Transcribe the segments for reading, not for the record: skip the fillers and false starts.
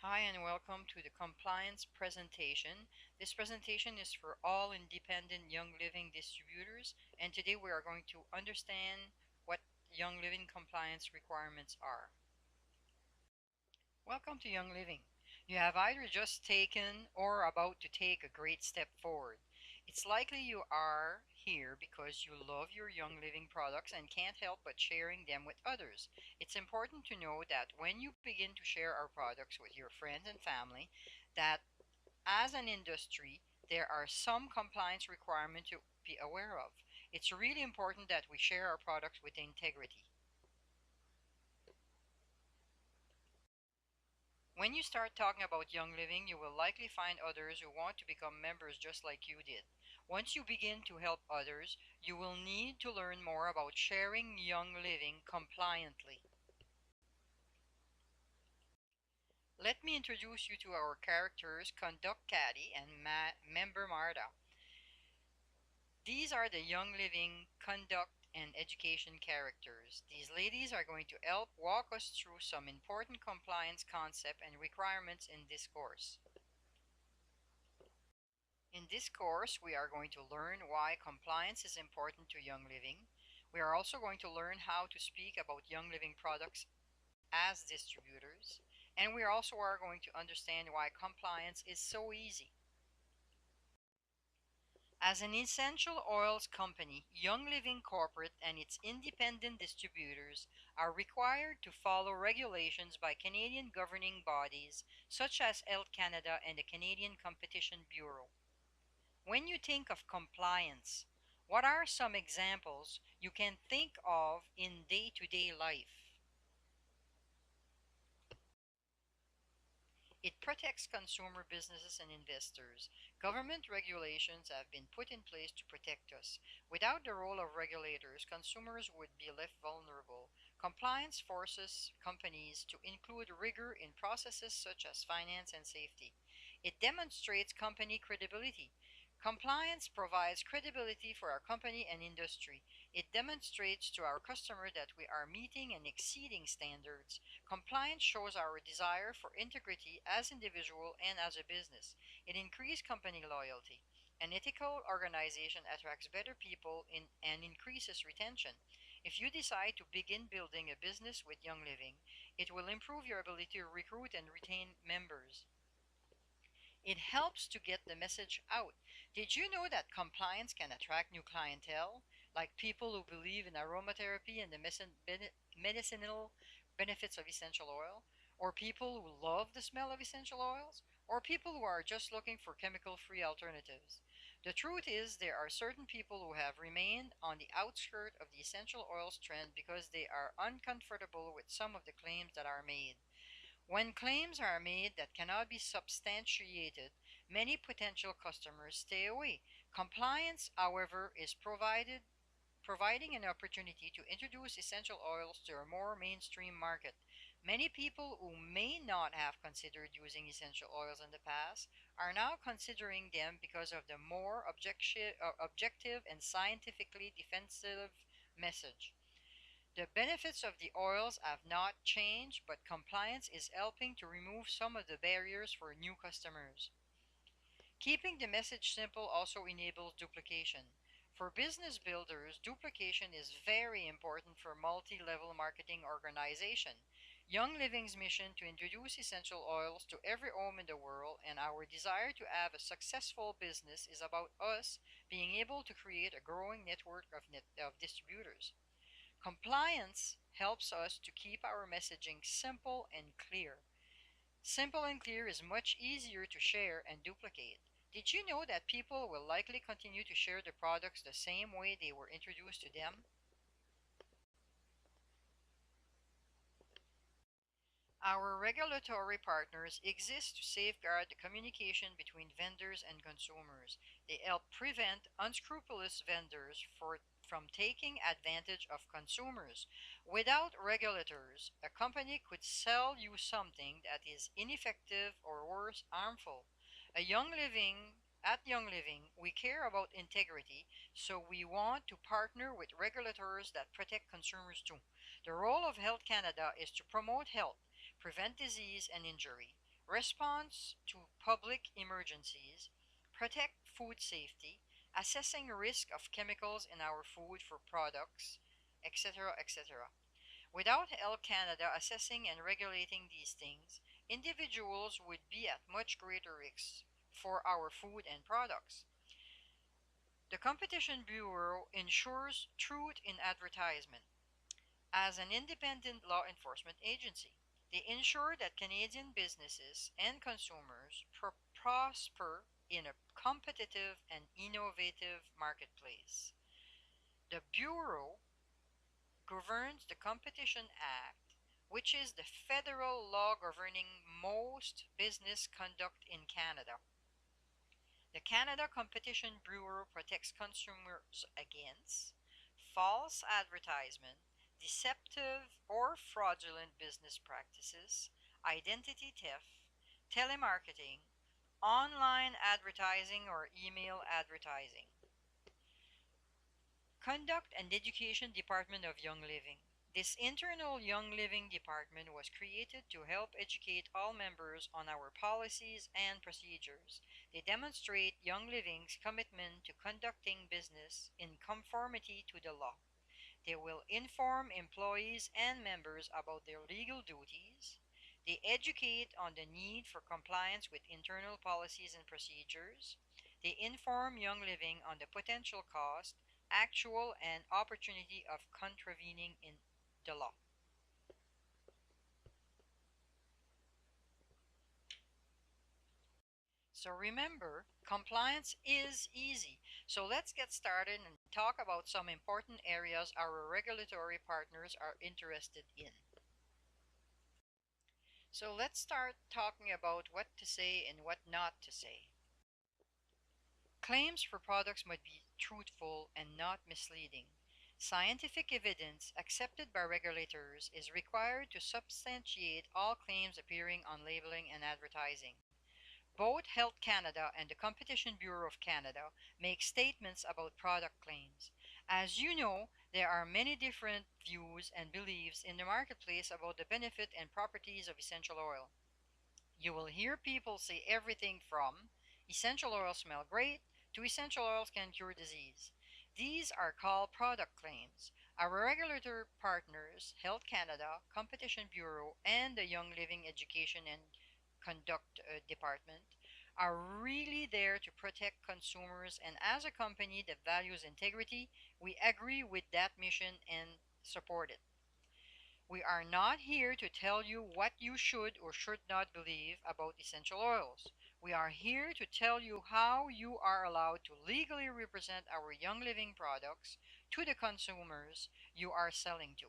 Hi and welcome to the compliance presentation. This presentation is for all independent Young Living distributors, and today we are going to understand what Young Living compliance requirements are. Welcome to Young Living. You have either just taken or about to take a great step forward. It's likely you are here because you love your Young Living products and can't help but sharing them with others. It's important to know that when you begin to share our products with your friends and family, that as an industry, there are some compliance requirements to be aware of. It's really important that we share our products with integrity. When you start talking about Young Living, you will likely find others who want to become members just like you did. Once you begin to help others, you will need to learn more about sharing Young Living compliantly. Let me introduce you to our characters, Conduct Caddy and Member Marta. These are the Young Living conduct and education characters. These ladies are going to help walk us through some important compliance concepts and requirements in this course. In this course, we are going to learn why compliance is important to Young Living. We are also going to learn how to speak about Young Living products as distributors. And we also are going to understand why compliance is so easy. As an essential oils company, Young Living Corporate and its independent distributors are required to follow regulations by Canadian governing bodies such as Health Canada and the Canadian Competition Bureau. When you think of compliance, what are some examples you can think of in day to day life? It protects consumer businesses and investors. Government regulations have been put in place to protect us. Without the role of regulators, consumers would be left vulnerable. Compliance forces companies to include rigor in processes such as finance and safety. It demonstrates company credibility. Compliance provides credibility for our company and industry. It demonstrates to our customer that we are meeting and exceeding standards. Compliance shows our desire for integrity as individual and as a business. It increases company loyalty. An ethical organization attracts better people and increases retention. If you decide to begin building a business with Young Living, it will improve your ability to recruit and retain members. It helps to get the message out. Did you know that compliance can attract new clientele, like people who believe in aromatherapy and the medicinal benefits of essential oil, or people who love the smell of essential oils, or people who are just looking for chemical free alternatives? The truth is, there are certain people who have remained on the outskirts of the essential oils trend because they are uncomfortable with some of the claims that are made. When claims are made that cannot be substantiated, many potential customers stay away. Compliance, however, is providing an opportunity to introduce essential oils to a more mainstream market. Many people who may not have considered using essential oils in the past are now considering them because of the more objective and scientifically defensive message. The benefits of the oils have not changed, but compliance is helping to remove some of the barriers for new customers. Keeping the message simple also enables duplication. For business builders, duplication is very important for multi-level marketing organization. Young Living's mission to introduce essential oils to every home in the world and our desire to have a successful business is about us being able to create a growing network of distributors. Compliance helps us to keep our messaging simple and clear. Simple and clear is much easier to share and duplicate. Did you know that people will likely continue to share the products the same way they were introduced to them? Our regulatory partners exist to safeguard the communication between vendors and consumers. They help prevent unscrupulous vendors from taking advantage of consumers. Without regulators, a company could sell you something that is ineffective or worse, harmful. A Young Living At Young Living, we care about integrity, so we want to partner with regulators that protect consumers too. The role of Health Canada is to promote health, prevent disease and injury. response to public emergencies, protect food safety, assessing risk of chemicals in our food for products, etc., etc. Without Health Canada assessing and regulating these things, individuals would be at much greater risk for our food and products. The Competition Bureau ensures truth in advertisement. As an independent law enforcement agency, they ensure that Canadian businesses and consumers prosper in a competitive and innovative marketplace. The Bureau governs the Competition Act, which is the federal law governing most business conduct in Canada. The Canada Competition Bureau protects consumers against false advertisement, deceptive or fraudulent business practices, identity theft, telemarketing, online advertising or email advertising. Conduct and Education Department of Young Living. This internal Young Living department was created to help educate all members on our policies and procedures. They demonstrate Young Living's commitment to conducting business in conformity to the law. They will inform employees and members about their legal duties. They educate on the need for compliance with internal policies and procedures. They inform Young Living on the potential cost, actual, and opportunity of contravening in the law. So remember, compliance is easy. So let's get started and talk about some important areas our regulatory partners are interested in. So let's start talking about what to say and what not to say. Claims for products must be truthful and not misleading. Scientific evidence accepted by regulators is required to substantiate all claims appearing on labeling and advertising. Both Health Canada and the Competition Bureau of Canada make statements about product claims. As you know, there are many different views and beliefs in the marketplace about the benefit and properties of essential oil. You will hear people say everything from essential oils smell great to essential oils can cure disease. These are called product claims. Our regulator partners, Health Canada, Competition Bureau, and the Young Living Education and Conduct Department, are really there to protect consumers, and as a company that values integrity, we agree with that mission and support it. We are not here to tell you what you should or should not believe about essential oils. We are here to tell you how you are allowed to legally represent our Young Living products to the consumers you are selling to.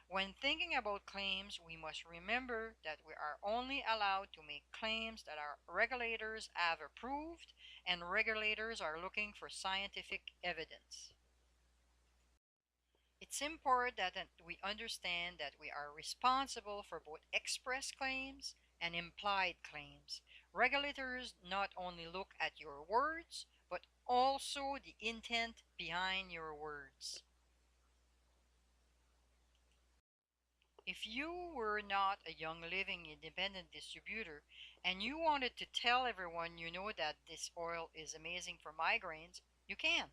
When thinking about claims, we must remember that we are only allowed to make claims that our regulators have approved, and regulators are looking for scientific evidence. It's important that we understand that we are responsible for both express claims and implied claims. Regulators not only look at your words, but also the intent behind your words. If you were not a Young Living independent distributor and you wanted to tell everyone you know that this oil is amazing for migraines, you can.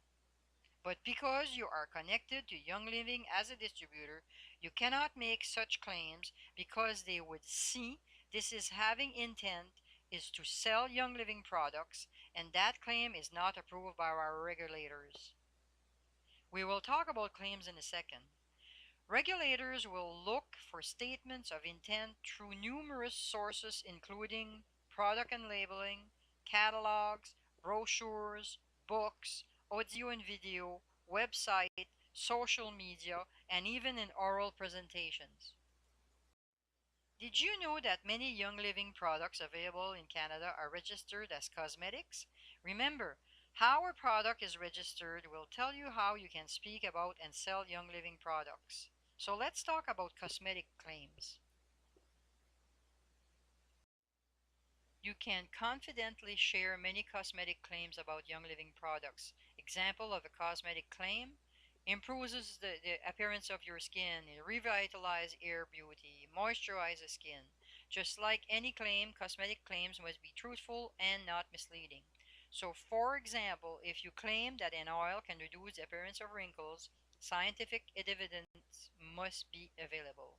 But because you are connected to Young Living as a distributor, you cannot make such claims because they would see this is having intent is to sell Young Living products, and that claim is not approved by our regulators. We will talk about claims in a second. Regulators will look for statements of intent through numerous sources, including product and labeling, catalogs, brochures, books, audio and video, website, social media, and even in oral presentations. Did you know that many Young Living products available in Canada are registered as cosmetics? Remember, how a product is registered will tell you how you can speak about and sell Young Living products. So let's talk about cosmetic claims. You can confidently share many cosmetic claims about Young Living products. Example of a cosmetic claim: improves the appearance of your skin, it revitalizes hair beauty, moisturizes skin, Just like any claim, cosmetic claims must be truthful and not misleading. So, for example, if you claim that an oil can reduce the appearance of wrinkles, scientific evidence must be available.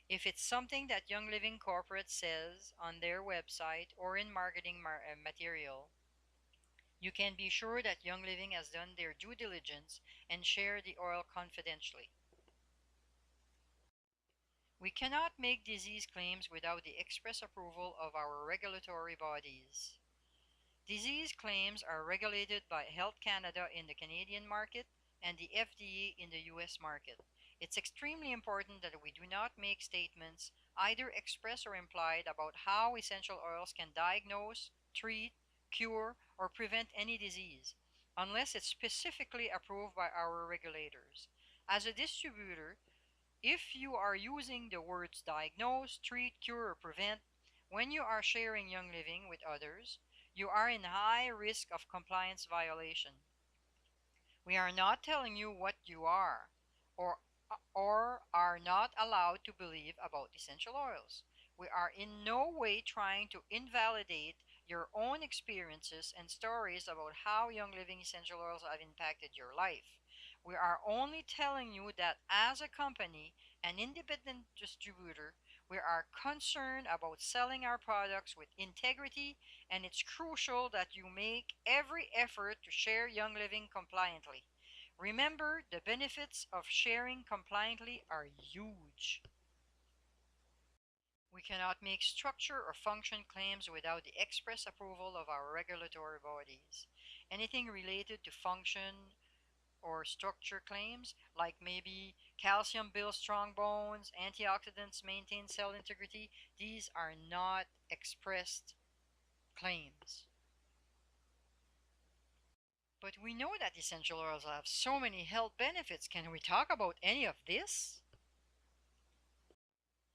If it's something that Young Living Corporate says on their website or in marketing material, you can be sure that Young Living has done their due diligence and share the oil confidentially. We cannot make disease claims without the express approval of our regulatory bodies. Disease claims are regulated by Health Canada in the Canadian market and the FDA in the US market. It's extremely important that we do not make statements, either express or implied, about how essential oils can diagnose, treat, cure, or prevent any disease, unless it's specifically approved by our regulators. As a distributor, if you are using the words diagnose, treat, cure, or prevent when you are sharing Young Living with others, you are in high risk of compliance violation. We are not telling you what you are or are not allowed to believe about essential oils. We are in no way trying to invalidate your own experiences and stories about how Young Living essential oils have impacted your life. We are only telling you that as a company, an independent distributor, we are concerned about selling our products with integrity, and it's crucial that you make every effort to share Young Living compliantly. Remember, the benefits of sharing compliantly are huge. We cannot make structure or function claims without the express approval of our regulatory bodies. Anything related to function or structure claims, like maybe calcium builds strong bones, antioxidants maintain cell integrity, these are not expressed claims. But we know that essential oils have so many health benefits. Can we talk about any of this?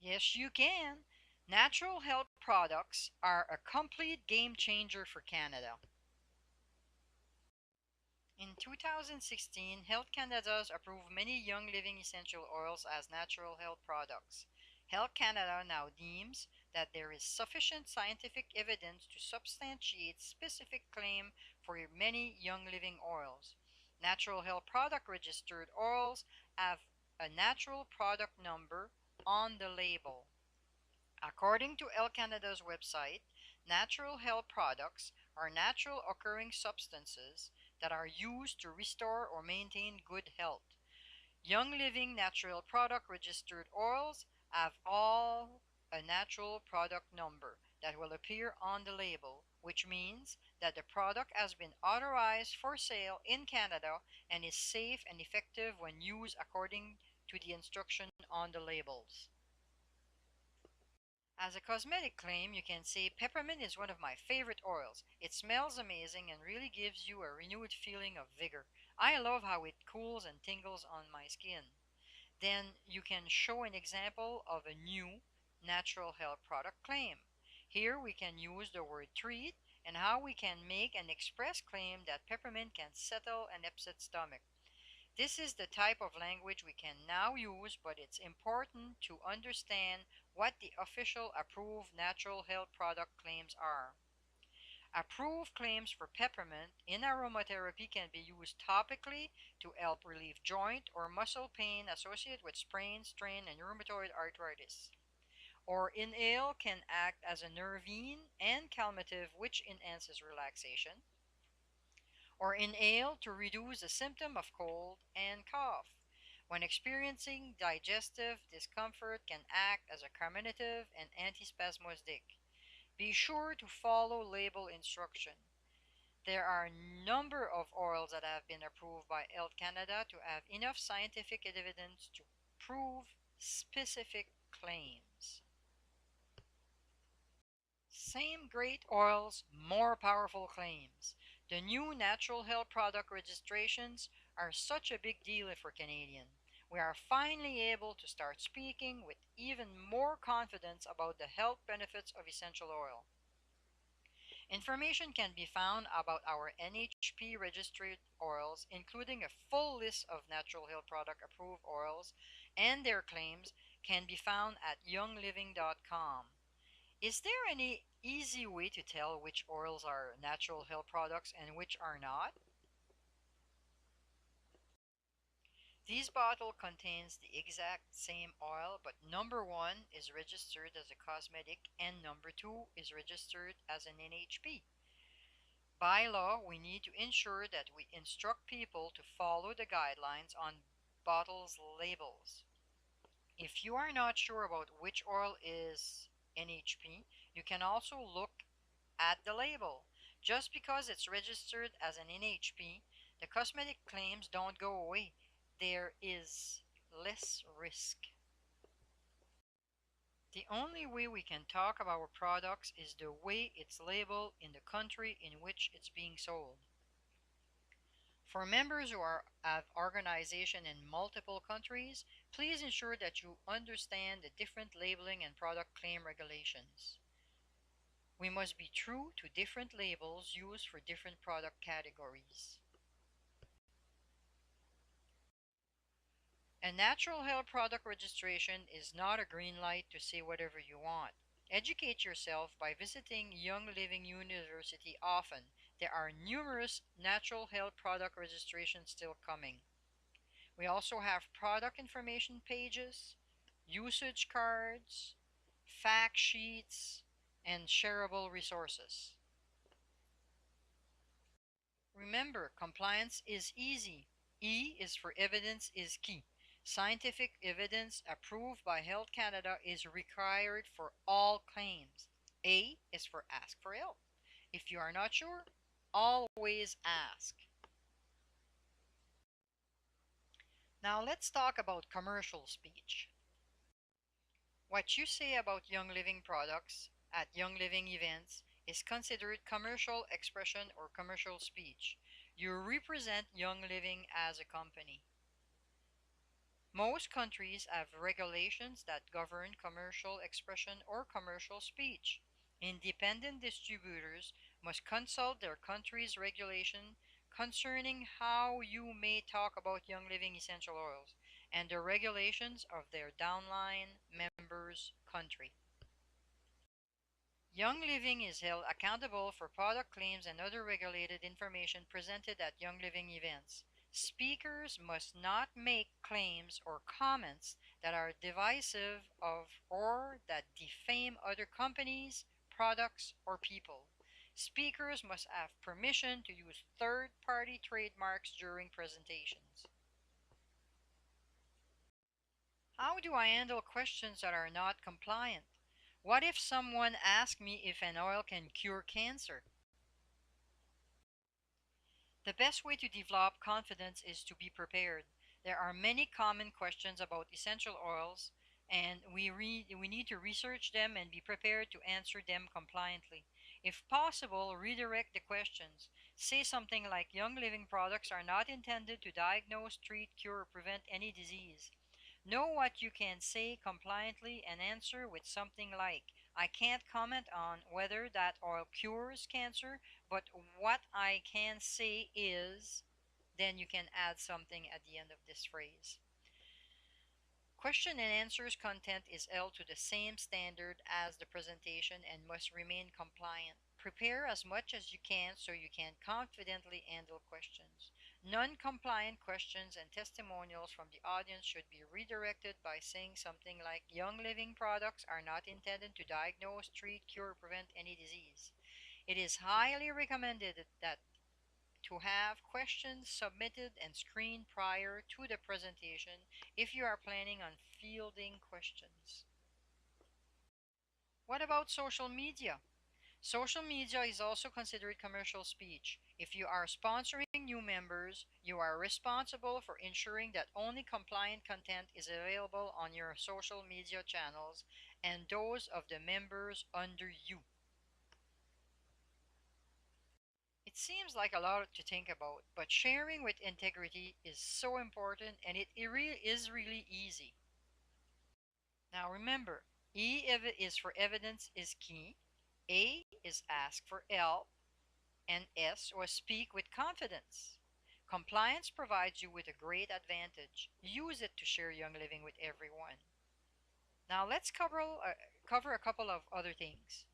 Yes, you can. Natural health products are a complete game changer for Canada. In 2016, Health Canada approved many Young Living essential oils as natural health products. Health Canada now deems that there is sufficient scientific evidence to substantiate specific claim for many Young Living oils. Natural health product registered oils have a natural product number on the label. According to Health Canada's website, natural health products are natural occurring substances that are used to restore or maintain good health. Young Living natural product registered oils have all a natural product number that will appear on the label, which means that the product has been authorized for sale in Canada and is safe and effective when used according to the instruction on the labels. As a cosmetic claim, you can say peppermint is one of my favorite oils. It smells amazing and really gives you a renewed feeling of vigor. I love how it cools and tingles on my skin. Then you can show an example of a new natural health product claim. Here we can use the word treat and how we can make an express claim that peppermint can settle an upset stomach. This is the type of language we can now use, but it's important to understand what the official approved natural health product claims are. Approved claims for peppermint in aromatherapy can be used topically to help relieve joint or muscle pain associated with sprain, strain, and rheumatoid arthritis. Or inhale can act as a nervine and calmative, which enhances relaxation. Or inhale to reduce the symptom of cold and cough. When experiencing digestive discomfort, can act as a carminative and antispasmodic. Be sure to follow label instruction. There are a number of oils that have been approved by Health Canada to have enough scientific evidence to prove specific claims. Same great oils, more powerful claims. The new natural health product registrations are such a big deal for Canadians. We are finally able to start speaking with even more confidence about the health benefits of essential oil. Information can be found about our NHP registered oils, including a full list of natural health product approved oils and their claims, can be found at youngliving.com. Is there any easy way to tell which oils are natural health products and which are not? This bottle contains the exact same oil, but number one is registered as a cosmetic and number two is registered as an NHP. By law, we need to ensure that we instruct people to follow the guidelines on bottles' labels. If you are not sure about which oil is NHP, you can also look at the label. Just because it's registered as an NHP, the cosmetic claims don't go away. There is less risk. The only way we can talk about our products is the way it's labeled in the country in which it's being sold. For members who have organization in multiple countries, please ensure that you understand the different labeling and product claim regulations. We must be true to different labels used for different product categories. A natural health product registration is not a green light to say whatever you want. Educate yourself by visiting Young Living University often. There are numerous natural health product registrations still coming. We also have product information pages, usage cards, fact sheets, and shareable resources. Remember, compliance is easy. E is for evidence is key. Scientific evidence approved by Health Canada is required for all claims. A is for ask for help. If you are not sure, always ask. Now let's talk about commercial speech. What you say about Young Living products at Young Living events is considered commercial expression or commercial speech. You represent Young Living as a company. Most countries have regulations that govern commercial expression or commercial speech. Independent distributors must consult their country's regulation concerning how you may talk about Young Living essential oils and the regulations of their downline members' country. Young Living is held accountable for product claims and other regulated information presented at Young Living events. Speakers must not make claims or comments that are divisive of or that defame other companies, products, or people. Speakers must have permission to use third party trademarks during presentations. How do I handle questions that are not compliant? What if someone asks me if an oil can cure cancer? The best way to develop confidence is to be prepared. There are many common questions about essential oils, and we need to research them and be prepared to answer them compliantly. If possible, redirect the questions. Say something like Young Living products are not intended to diagnose, treat, cure, or prevent any disease. Know what you can say compliantly and answer with something like, I can't comment on whether that oil cures cancer, but what I can say is, then you can add something at the end of this phrase. Question and answers content is held to the same standard as the presentation and must remain compliant. Prepare as much as you can so you can confidently handle questions. Non-compliant questions and testimonials from the audience should be redirected by saying something like Young Living products are not intended to diagnose, treat, cure, or prevent any disease. It is highly recommended that to have questions submitted and screened prior to the presentation if you are planning on fielding questions. What about social media? Social media is also considered commercial speech. If you are sponsoring new members, you are responsible for ensuring that only compliant content is available on your social media channels and those of the members under you. It seems like a lot to think about, but sharing with integrity is so important and it really is really easy. Now remember, is for evidence is key, A is ask for help, and S or speak with confidence. Compliance provides you with a great advantage. Use it to share Young Living with everyone. Now let's cover a couple of other things.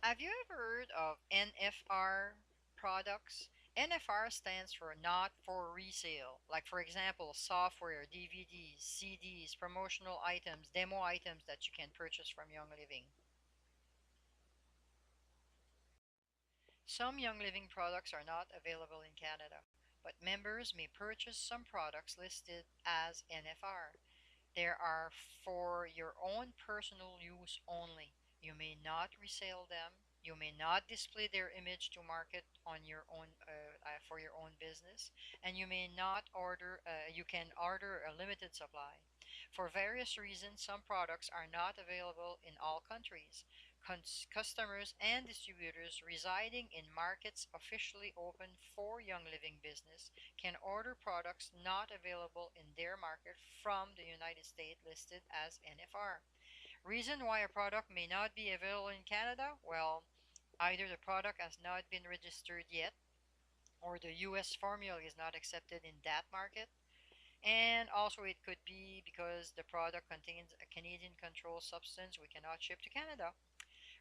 Have you ever heard of NFR products? NFR stands for not for resale. Like, for example, software, DVDs, CDs, promotional items, demo items that you can purchase from Young Living. Some Young Living products are not available in Canada, but members may purchase some products listed as NFR. There are for your own personal use only. You may not resell them. You may not display their image to market on your own for your own business, and you may not order. You can order a limited supply. For various reasons, some products are not available in all countries. Customers and distributors residing in markets officially open for Young Living business can order products not available in their market from the United States listed as NFR. Reason why a product may not be available in Canada? Well, either the product has not been registered yet, or the US formula is not accepted in that market, and also it could be because the product contains a Canadian controlled substance we cannot ship to Canada.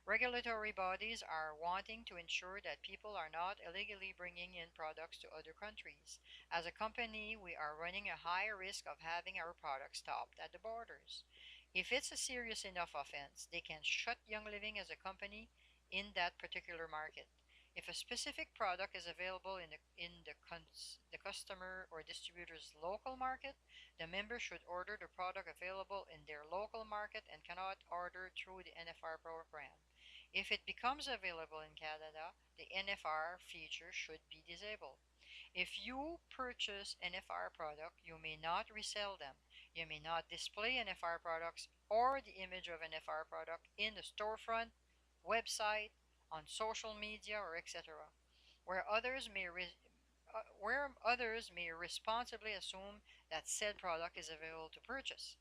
Regulatory bodies are wanting to ensure that people are not illegally bringing in products to other countries. As a company, we are running a high risk of having our products stopped at the borders. If it's a serious enough offense, they can shut Young Living as a company in that particular market. If a specific product is available in the customer or distributor's local market, the member should order the product available in their local market and cannot order through the NFR program. If it becomes available in Canada, the NFR feature should be disabled. If you purchase NFR product, you may not resell them. You may not display NFR products or the image of NFR product in the storefront, website, on social media, or etc. Where others may responsibly assume that said product is available to purchase.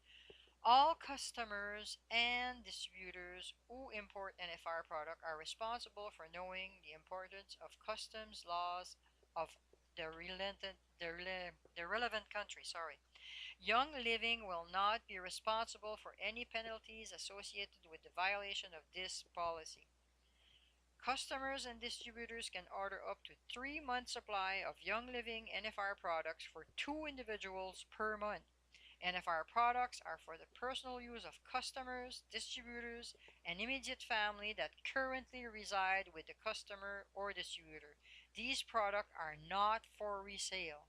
All customers and distributors who import NFR product are responsible for knowing the importance of customs laws of the relevant country. Sorry. Young Living will not be responsible for any penalties associated with the violation of this policy. Customers and distributors can order up to 3 months supply of Young Living NFR products for two individuals per month. NFR products are for the personal use of customers, distributors, and immediate family that currently reside with the customer or distributor. These products are not for resale.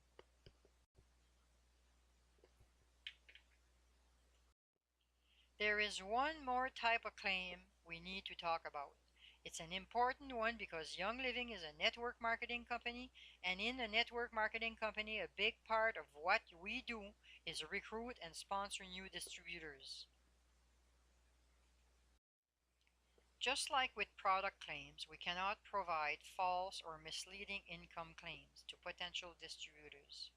There is one more type of claim we need to talk about. It's an important one because Young Living is a network marketing company, and in a network marketing company, a big part of what we do is recruit and sponsor new distributors. Just like with product claims, we cannot provide false or misleading income claims to potential distributors.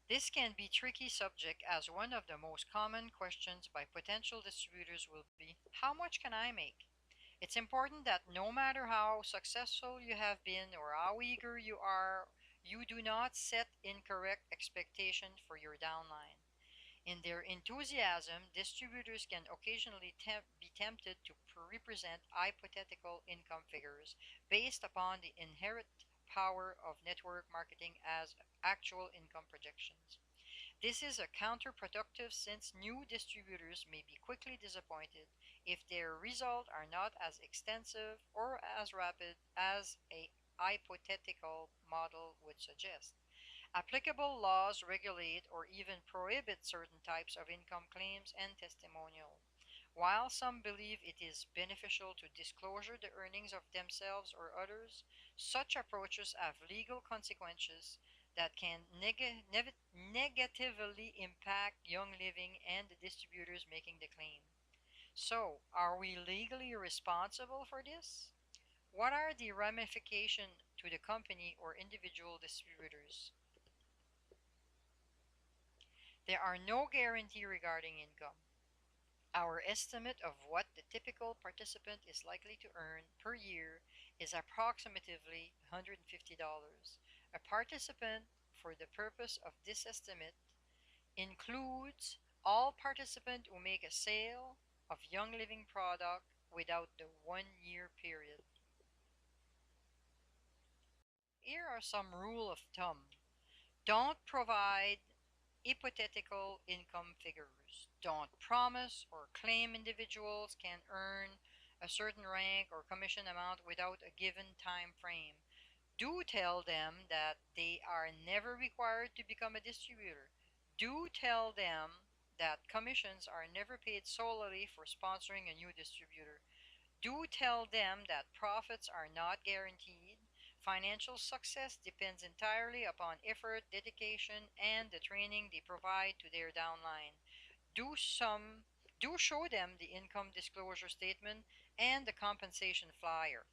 This can be tricky subject as one of the most common questions by potential distributors will be, how much can I make? It's important that no matter how successful you have been or how eager you are, you do not set incorrect expectations for your downline. In their enthusiasm, distributors can occasionally be tempted to represent hypothetical income figures based upon the inherent power of network marketing as actual income projections. This is a counterproductive since new distributors may be quickly disappointed if their results are not as extensive or as rapid as a hypothetical model would suggest. Applicable laws regulate or even prohibit certain types of income claims and testimonial. While some believe it is beneficial to disclosure the earnings of themselves or others, such approaches have legal consequences that can negatively impact Young Living and the distributors making the claim. So, are we legally responsible for this? What are the ramifications to the company or individual distributors? There are no guarantee regarding income. Our estimate of what the typical participant is likely to earn per year is approximately $150. A participant, for the purpose of this estimate, includes all participants who make a sale of Young Living product without the 1 year period. Here are some rule of thumb. Don't provide hypothetical income figures. Don't promise or claim individuals can earn a certain rank or commission amount without a given time frame. Do tell them that they are never required to become a distributor. Do tell them that commissions are never paid solely for sponsoring a new distributor. Do tell them that profits are not guaranteed. Financial success depends entirely upon effort, dedication, and the training they provide to their downline. Do some do show them the income disclosure statement and the compensation flyer.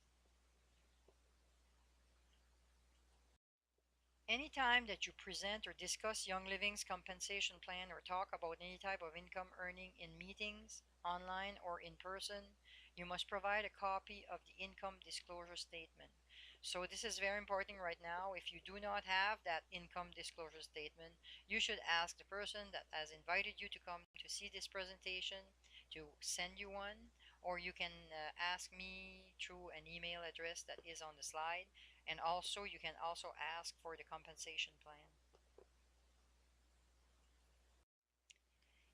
Anytime that you present or discuss Young Living's compensation plan or talk about any type of income earning in meetings, online or in person, you must provide a copy of the income disclosure statement. So this is very important right now. If you do not have that income disclosure statement, you should ask the person that has invited you to come to see this presentation to send you one, or you can ask me through an email address that is on the slide, and also you can also ask for the compensation plan.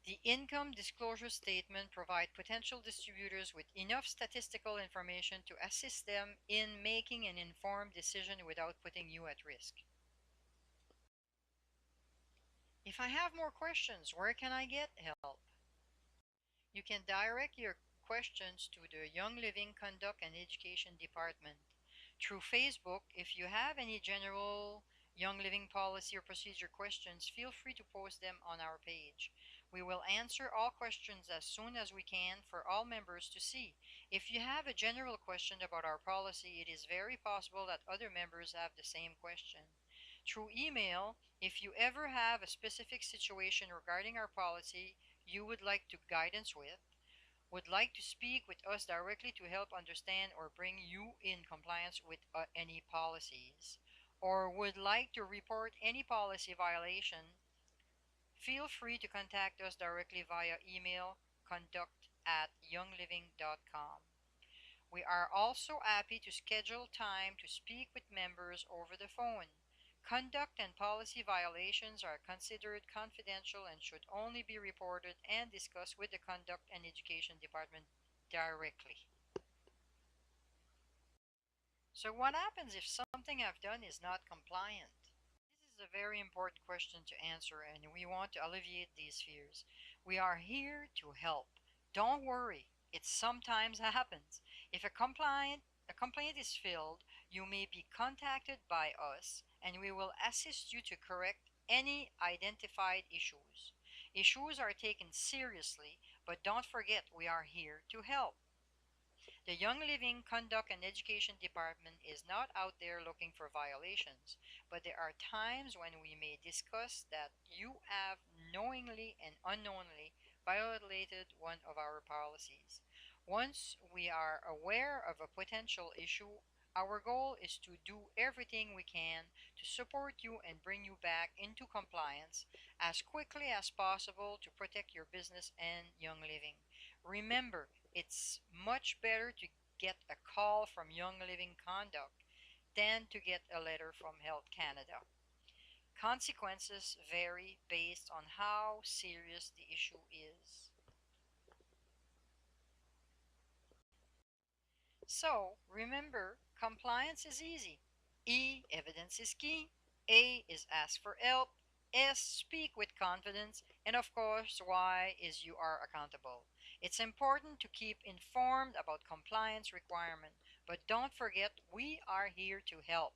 The income disclosure statement provide potential distributors with enough statistical information to assist them in making an informed decision without putting you at risk. If I have more questions, where can I get help? You can direct your questions to the Young Living Conduct and Education Department through Facebook. If you have any general Young Living policy or procedure questions, feel free to post them on our page. We will answer all questions as soon as we can for all members to see. If you have a general question about our policy, it is very possible that other members have the same question. Through email, if you ever have a specific situation regarding our policy you would like to guidance with, would like to speak with us directly to help understand or bring you in compliance with any policies, or would like to report any policy violation, feel free to contact us directly via email conduct@youngliving.com. We are also happy to schedule time to speak with members over the phone. Conduct and policy violations are considered confidential and should only be reported and discussed with the Conduct and Education Department directly. So what happens if something I've done is not compliant? This is a very important question to answer, and we want to alleviate these fears. We are here to help. Don't worry, it sometimes happens. If a complaint is filled, you may be contacted by us and we will assist you to correct any identified issues. Issues are taken seriously, but don't forget we are here to help. The Young Living Conduct and Education Department is not out there looking for violations, but there are times when we may discuss that you have knowingly and unknowingly violated one of our policies. Once we are aware of a potential issue, our goal is to do everything we can to support you and bring you back into compliance as quickly as possible to protect your business and Young Living. Remember, it's much better to get a call from Young Living Conduct than to get a letter from Health Canada. Consequences vary based on how serious the issue is. So, remember, compliance is easy. E, evidence is key. A is ask for help. S, speak with confidence. And of course, Y is you are accountable. It's important to keep informed about compliance requirement, but don't forget we are here to help.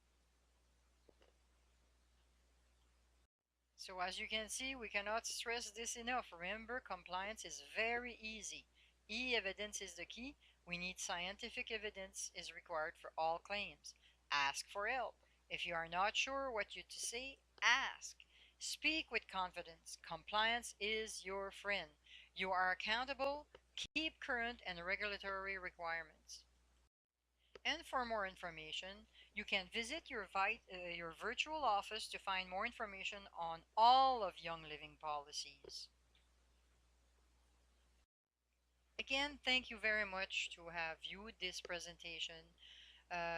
So as you can see, we cannot stress this enough. Remember, compliance is very easy. E, evidence is the key. We need scientific evidence is required for all claims. Ask for help. If you are not sure what you to say, ask. Speak with confidence. Compliance is your friend. You are accountable. Keep current and regulatory requirements. And for more information, you can visit your virtual office to find more information on all of Young Living policies. Again, thank you very much to have viewed this presentation.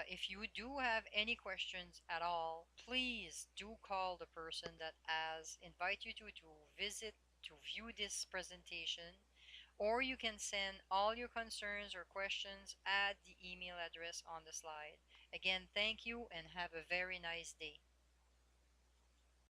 If you do have any questions at all, please do call the person that has invite you to visit to view this presentation, or you can send all your concerns or questions at the email address on the slide. Again, thank you and have a very nice day.